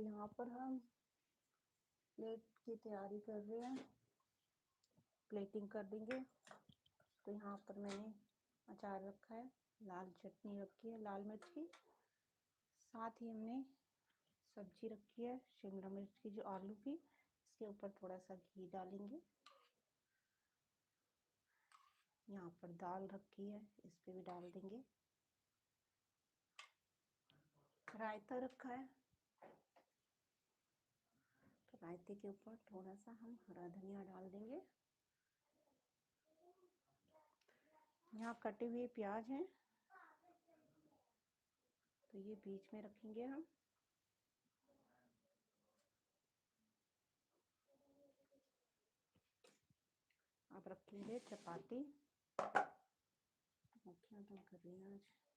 यहाँ पर हम प्लेट की तैयारी कर रहे हैं, प्लेटिंग कर देंगे। तो यहाँ पर मैंने अचार रखा है, लाल चटनी रखी है लाल मिर्च की, साथ ही हमने सब्जी रखी है शिमला मिर्च की जो आलू की, इसके ऊपर थोड़ा सा घी डालेंगे। यहाँ पर दाल रखी है, इस पे भी डाल देंगे। रायता रखा है, तो रायते के ऊपर थोड़ा सा हम हरा धनिया डाल देंगे। यहाँ कटे हुए प्याज हैं, तो ये बीच में रखेंगे हम। अब रखेंगे चपाती। मक्खियाँ तो कर रही हैं आज।